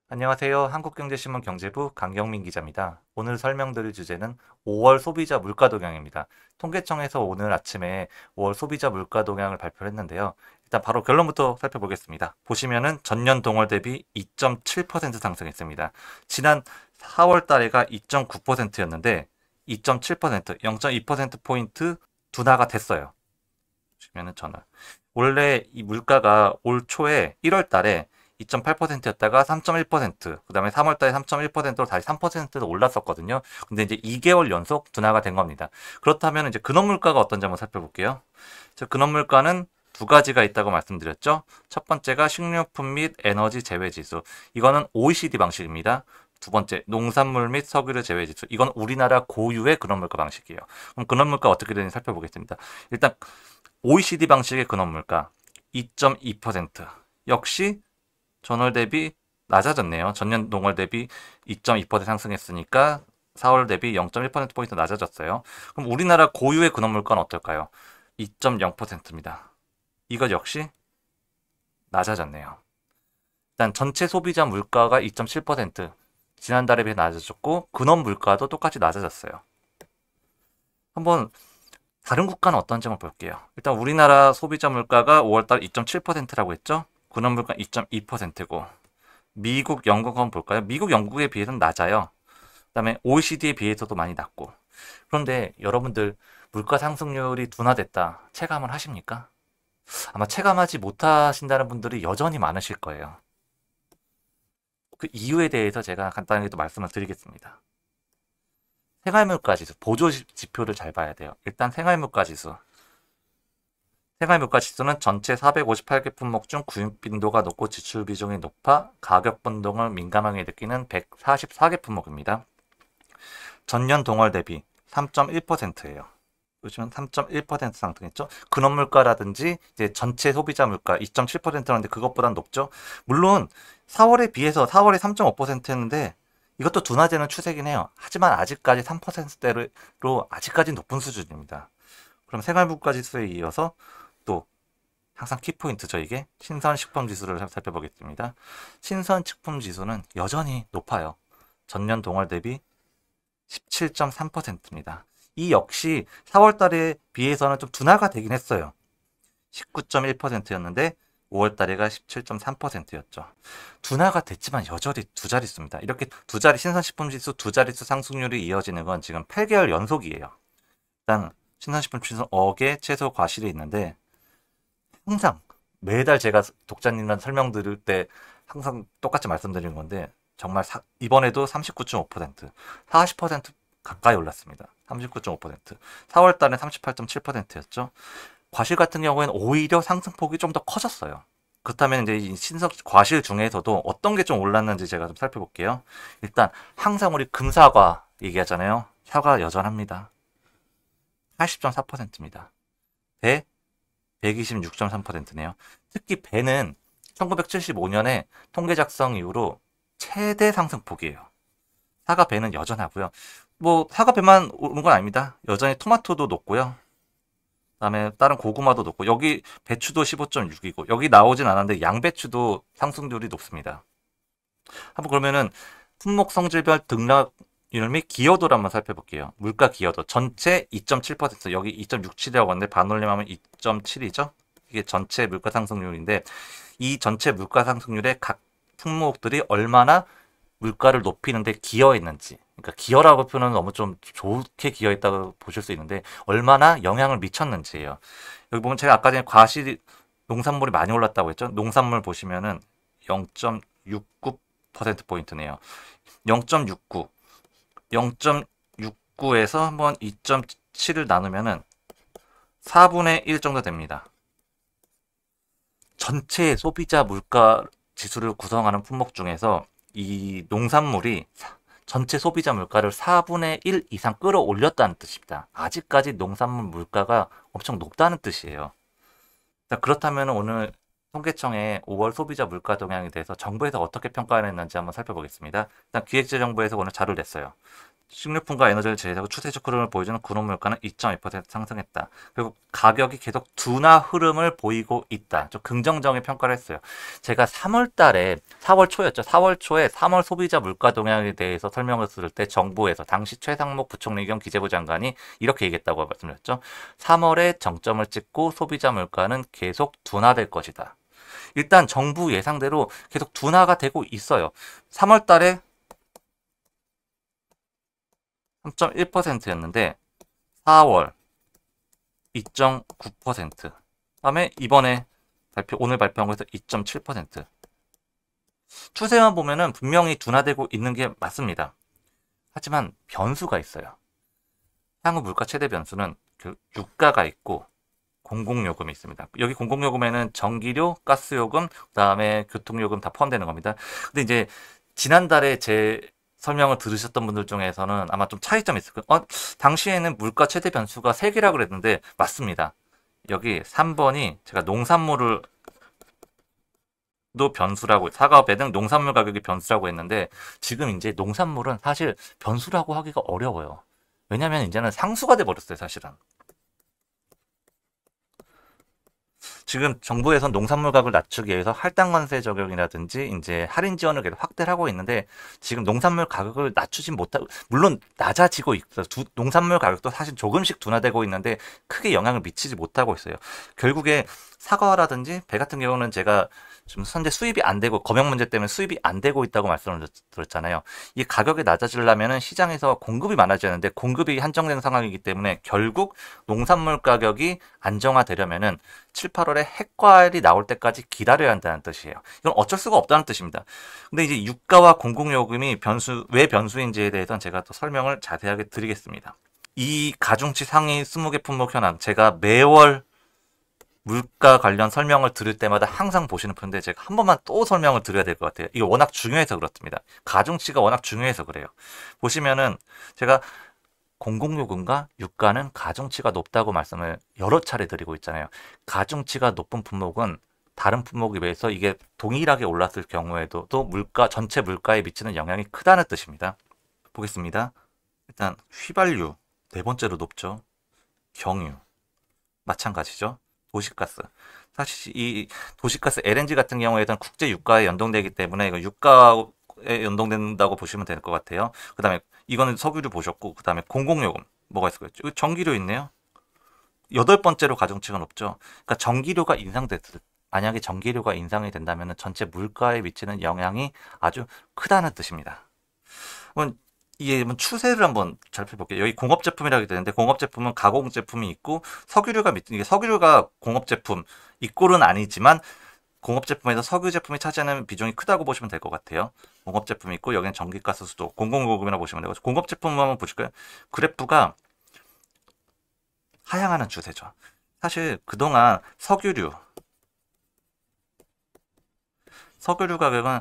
안녕하세요. 한국경제신문 경제부 강경민 기자입니다. 오늘 설명드릴 주제는 5월 소비자 물가 동향입니다. 통계청에서 오늘 아침에 5월 소비자 물가 동향을 발표를 했는데요. 일단 바로 결론부터 살펴보겠습니다. 보시면은 전년 동월 대비 2.7% 상승했습니다. 지난 4월 달에가 2.9%였는데 2.7%, 0.2%포인트 둔화가 됐어요. 보시면은 전월. 원래 이 물가가 올 초에 1월 달에 2.8%였다가 3.1%, 그 다음에 3월달에 3.1%로 다시 3%로 올랐었거든요. 근데 이제 2개월 연속 둔화가 된 겁니다. 그렇다면 이제 근원물가가 어떤지 한번 살펴볼게요. 근원물가는 두 가지가 있다고 말씀드렸죠. 첫 번째가 식료품 및 에너지 제외지수. 이거는 OECD 방식입니다. 두 번째, 농산물 및 석유류 제외지수. 이건 우리나라 고유의 근원물가 방식이에요. 그럼 근원물가 어떻게 되는지 살펴보겠습니다. 일단 OECD 방식의 근원물가 2.2%. 역시 전월 대비 낮아졌네요. 전년 동월 대비 2.2% 상승했으니까 4월 대비 0.1%포인트 낮아졌어요. 그럼 우리나라 고유의 근원물가는 어떨까요? 2.0%입니다. 이것 역시 낮아졌네요. 일단 전체 소비자 물가가 2.7%, 지난달에 비해 낮아졌고 근원 물가도 똑같이 낮아졌어요. 한번 다른 국가는 어떤지 한번 볼게요. 일단 우리나라 소비자 물가가 5월달 2.7%라고 했죠. 근원 물가 2.2%고 미국, 영국 한번 볼까요? 미국, 영국에 비해서는 낮아요. 그다음에 OECD에 비해서도 많이 낮고. 그런데 여러분들 물가 상승률이 둔화됐다 체감을 하십니까? 아마 체감하지 못하신다는 분들이 여전히 많으실 거예요. 그 이유에 대해서 제가 간단하게 또 말씀을 드리겠습니다. 생활물가 지수, 보조 지표를 잘 봐야 돼요. 일단 생활물가 지수. 생활물가 지수는 전체 458개 품목 중 구입 빈도가 높고 지출 비중이 높아 가격 변동을 민감하게 느끼는 144개 품목입니다. 전년 동월 대비 3.1%예요. 보시면 3.1% 상승했죠. 근원물가라든지 이제 전체 소비자 물가 2.7%였는데 그것보단 높죠. 물론 4월에 비해서 4월에 3.5%였는데 이것도 둔화되는 추세긴 해요. 하지만 아직까지 3%대로 아직까지 높은 수준입니다. 그럼 생활물가 지수에 이어서 또 항상 키포인트죠. 이게 신선식품 지수를 살펴보겠습니다. 신선식품 지수는 여전히 높아요. 전년 동월 대비 17.3%입니다. 이 역시 4월 달에 비해서는 좀 둔화가 되긴 했어요. 19.1%였는데 5월 달에가 17.3%였죠. 둔화가 됐지만 여전히 두 자릿수입니다. 이렇게 두 자리 신선식품 지수 두 자릿수 상승률이 이어지는 건 지금 8개월 연속이에요. 일단 신선식품 지수 억의 채소 과실이 있는데 항상 매달 제가 독자님한테 설명드릴 때 항상 똑같이 말씀드리는 건데 정말 이번에도 39.5%, 40% 가까이 올랐습니다. 39.5%. 4월 달에 38.7%였죠. 과실 같은 경우에는 오히려 상승폭이 좀 더 커졌어요. 그렇다면 이제 이 신석 과실 중에서도 어떤 게 좀 올랐는지 제가 좀 살펴볼게요. 일단 항상 우리 금사과 얘기하잖아요. 사과 여전합니다. 80.4%입니다. 배 126.3%네요. 특히 배는 1975년에 통계 작성 이후로 최대 상승폭이에요. 사과 배는 여전하고요. 뭐 사과 배만 오른 건 아닙니다. 여전히 토마토도 높고요. 그다음에 다른 고구마도 높고 여기 배추도 15.6이고 여기 나오진 않았는데 양배추도 상승률이 높습니다. 한번 그러면은 품목 성질별 등락률 및 기여도를 한번 살펴볼게요. 물가 기여도 전체 2.7%, 여기 2.67이라고 하는데 반올림하면 2.7이죠. 이게 전체 물가 상승률인데 이 전체 물가 상승률에 각 품목들이 얼마나 물가를 높이는데 기여했는지, 그러니까 기여라고 표현은 너무 좀 좋게 기여했다고 보실 수 있는데 얼마나 영향을 미쳤는지예요. 여기 보면 제가 아까 전에 과실 농산물이 많이 올랐다고 했죠. 농산물 보시면은 0.69%포인트네요. 0.69, 0.69에서 한번 2.7을 나누면은 4분의 1 정도 됩니다. 전체 소비자 물가 지수를 구성하는 품목 중에서 이 농산물이 전체 소비자 물가를 4분의 1 이상 끌어올렸다는 뜻입니다. 아직까지 농산물 물가가 엄청 높다는 뜻이에요. 자, 그렇다면 오늘 통계청의 5월 소비자 물가 동향에 대해서 정부에서 어떻게 평가를 했는지 한번 살펴보겠습니다. 일단 기획재정부에서 오늘 자료를 냈어요. 식료품과 에너지를 제외하고 추세적 흐름을 보여주는 군원 물가는 2.2% 상승했다. 그리고 가격이 계속 둔화 흐름을 보이고 있다. 좀 긍정적인 평가를 했어요. 제가 3월 달에 4월 초였죠. 4월 초에 3월 소비자 물가 동향에 대해서 설명을 들을 때 정부에서 당시 최상목 부총리 겸 기재부 장관이 이렇게 얘기했다고 말씀드렸죠. 3월에 정점을 찍고 소비자 물가는 계속 둔화될 것이다. 일단 정부 예상대로 계속 둔화가 되고 있어요. 3월 달에 3.1%였는데 4월 2.9%, 그다음에 이번에 오늘 발표한 거에서 2.7%. 추세만 보면은 분명히 둔화되고 있는 게 맞습니다. 하지만 변수가 있어요. 향후 물가 최대 변수는 그 유가가 있고 공공요금이 있습니다. 여기 공공요금에는 전기료, 가스요금, 그다음에 교통요금 다 포함되는 겁니다. 근데 이제 지난달에 제 설명을 들으셨던 분들 중에서는 아마 좀 차이점이 있을 거예요. 당시에는 물가 최대 변수가 3개라고 그랬는데 맞습니다. 여기 3번이 제가 농산물을 도 변수라고, 사과, 배 등 농산물 가격이 변수라고 했는데 지금 이제 농산물은 사실 변수라고 하기가 어려워요. 왜냐면 이제는 상수가 돼 버렸어요, 사실은. 지금 정부에선 농산물 가격을 낮추기 위해서 할당 관세 적용이라든지 이제 할인 지원을 계속 확대를 하고 있는데 지금 농산물 가격을 낮추진 못하고, 물론 낮아지고 있어요. 농산물 가격도 사실 조금씩 둔화되고 있는데 크게 영향을 미치지 못하고 있어요. 결국에 사과라든지 배 같은 경우는 제가 지금 현재 수입이 안 되고 검역 문제 때문에 수입이 안 되고 있다고 말씀을 드렸잖아요. 이 가격이 낮아지려면 시장에서 공급이 많아지는데 공급이 한정된 상황이기 때문에 결국 농산물 가격이 안정화되려면은 7, 8월에 핵과일이 나올 때까지 기다려야 한다는 뜻이에요. 이건 어쩔 수가 없다는 뜻입니다. 근데 이제 유가와 공공요금이 왜 변수인지에 대해서는 제가 또 설명을 자세하게 드리겠습니다. 이 가중치 상위 20개 품목 현황, 제가 매월 물가 관련 설명을 들을 때마다 항상 보시는 편인데 제가 한 번만 또 설명을 드려야 될 것 같아요. 이게 워낙 중요해서 그렇습니다. 가중치가 워낙 중요해서 그래요. 보시면은 제가 공공요금과 유가는 가중치가 높다고 말씀을 여러 차례 드리고 있잖아요. 가중치가 높은 품목은 다른 품목에 비해서 이게 동일하게 올랐을 경우에도 또 전체 물가에 미치는 영향이 크다는 뜻입니다. 보겠습니다. 일단 휘발유 네 번째로 높죠. 경유 마찬가지죠. 도시가스. 사실 이 도시가스 LNG 같은 경우에는 국제 유가에 연동되기 때문에 이거 유가에 연동된다고 보시면 될 것 같아요. 그 다음에 이거는 석유를 보셨고, 그 다음에 공공요금 뭐가 있을까요? 전기료 있네요. 8번째로 가중치가 높죠. 그러니까 만약에 전기료가 인상이 된다면 전체 물가에 미치는 영향이 아주 크다는 뜻입니다. 그럼 이게 추세를 한번 살펴볼게요. 여기 공업 제품이라고 되는데 공업 제품은 가공 제품이 있고 이게 석유류가 공업 제품 이꼴은 아니지만 공업 제품에서 석유 제품이 차지하는 비중이 크다고 보시면 될 것 같아요. 공업 제품이 있고 여기는 전기가스 수도 공공요금이라고 보시면 되고, 공업 제품 한번 보실까요? 그래프가 하향하는 추세죠. 사실 그동안 석유류 가격은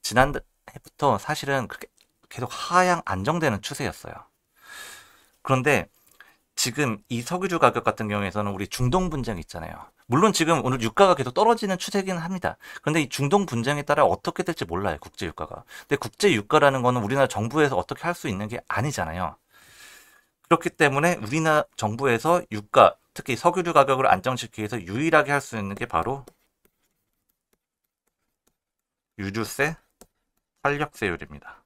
지난해부터 사실은 그렇게 계속 하향 안정되는 추세였어요. 그런데 지금 이 석유류 가격 같은 경우에서는 우리 중동 분쟁이 있잖아요. 물론 지금 오늘 유가가 계속 떨어지는 추세긴 합니다. 그런데 이 중동 분쟁에 따라 어떻게 될지 몰라요, 국제 유가가. 근데 국제 유가라는 거는 우리나라 정부에서 어떻게 할 수 있는 게 아니잖아요. 그렇기 때문에 우리나라 정부에서 특히 석유류 가격을 안정시키기 위해서 유일하게 할 수 있는 게 바로 유류세 탄력세율입니다.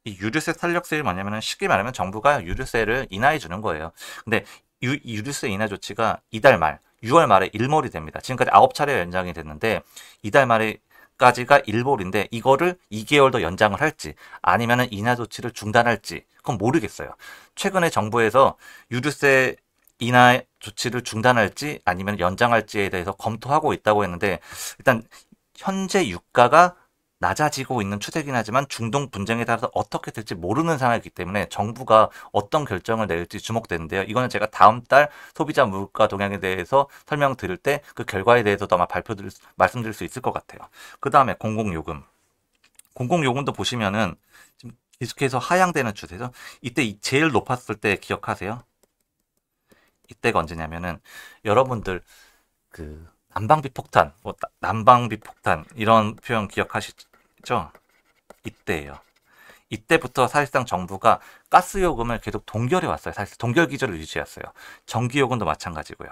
이 유류세 탄력세율이 뭐냐면 쉽게 말하면 정부가 유류세를 인하해 주는 거예요. 근데 유류세 인하 조치가 이달 말 6월 말에 일몰이 됩니다. 지금까지 9차례 연장이 됐는데 이달 말에까지가 일몰인데 이거를 2개월 더 연장을 할지 아니면 인하 조치를 중단할지 그건 모르겠어요. 최근에 정부에서 유류세 인하 조치를 중단할지 아니면 연장할지에 대해서 검토하고 있다고 했는데, 일단 현재 유가가 낮아지고 있는 추세긴 하지만 중동 분쟁에 따라서 어떻게 될지 모르는 상황이기 때문에 정부가 어떤 결정을 내릴지 주목되는데요. 이거는 제가 다음 달 소비자 물가 동향에 대해서 설명드릴 때 그 결과에 대해서도 아마 말씀드릴 수 있을 것 같아요. 그 다음에 공공요금. 공공요금도 보시면은 지금 계속해서 하향되는 추세죠. 이때 제일 높았을 때 기억하세요? 이때가 언제냐면은 여러분들 그 난방비 폭탄, 뭐 난방비 폭탄 이런 표현 기억하시죠? 이때예요. 이때부터 사실상 정부가 가스 요금을 계속 동결해 왔어요. 사실 동결 기조를 유지했어요. 전기 요금도 마찬가지고요.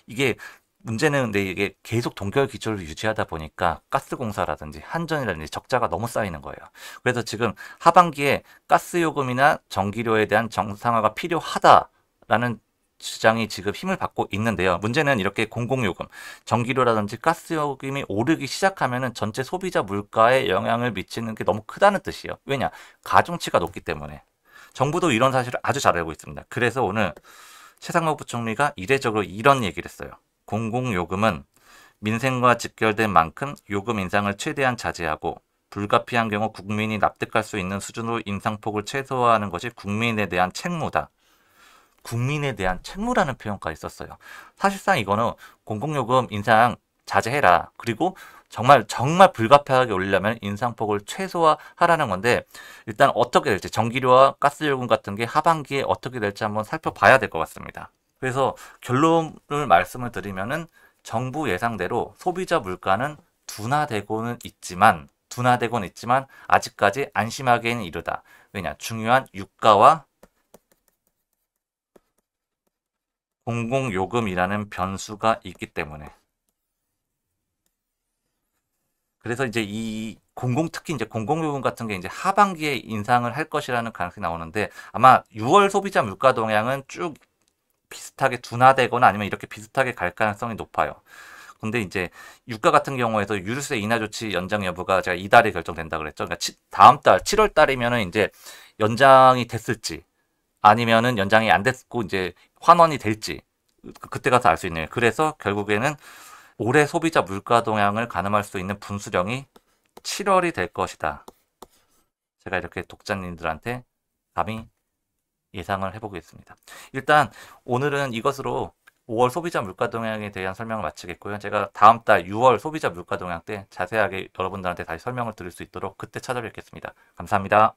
이게 문제는 근데 이게 계속 동결 기조를 유지하다 보니까 가스공사라든지 한전이라든지 적자가 너무 쌓이는 거예요. 그래서 지금 하반기에 가스 요금이나 전기료에 대한 정상화가 필요하다라는 주장이 지금 힘을 받고 있는데요. 문제는 이렇게 공공요금, 전기료라든지 가스요금이 오르기 시작하면은 전체 소비자 물가에 영향을 미치는 게 너무 크다는 뜻이에요. 왜냐? 가중치가 높기 때문에. 정부도 이런 사실을 아주 잘 알고 있습니다. 그래서 오늘 최상목 부총리가 이례적으로 이런 얘기를 했어요. 공공요금은 민생과 직결된 만큼 요금 인상을 최대한 자제하고 불가피한 경우 국민이 납득할 수 있는 수준으로 인상폭을 최소화하는 것이 국민에 대한 책무다. 국민에 대한 책무라는 표현까지 썼어요. 사실상 이거는 공공요금 인상 자제해라. 그리고 정말 불가피하게 올리려면 인상폭을 최소화하라는 건데 일단 어떻게 될지 전기료와 가스요금 같은 게 하반기에 어떻게 될지 한번 살펴봐야 될 것 같습니다. 그래서 결론을 말씀을 드리면은 정부 예상대로 소비자 물가는 둔화되고는 있지만 아직까지 안심하기에는 이르다. 왜냐? 중요한 유가와 공공요금이라는 변수가 있기 때문에. 그래서 이제 특히 이제 공공요금 같은 게 이제 하반기에 인상을 할 것이라는 가능성이 나오는데 아마 6월 소비자 물가 동향은 쭉 비슷하게 둔화되거나 아니면 이렇게 비슷하게 갈 가능성이 높아요. 근데 이제 유가 같은 경우에도 유류세 인하 조치 연장 여부가 제가 이달에 결정된다 그랬죠. 그러니까 다음 달 7월 달이면은 이제 연장이 됐을지 아니면은 연장이 안 됐고 이제 환원이 될지 그때 가서 알 수 있네요. 그래서 결국에는 올해 소비자 물가 동향을 가늠할 수 있는 분수령이 7월이 될 것이다. 제가 이렇게 독자님들한테 감히 예상을 해보겠습니다. 일단 오늘은 이것으로 5월 소비자 물가 동향에 대한 설명을 마치겠고요. 제가 다음 달 6월 소비자 물가 동향 때 자세하게 여러분들한테 다시 설명을 드릴 수 있도록 그때 찾아뵙겠습니다. 감사합니다.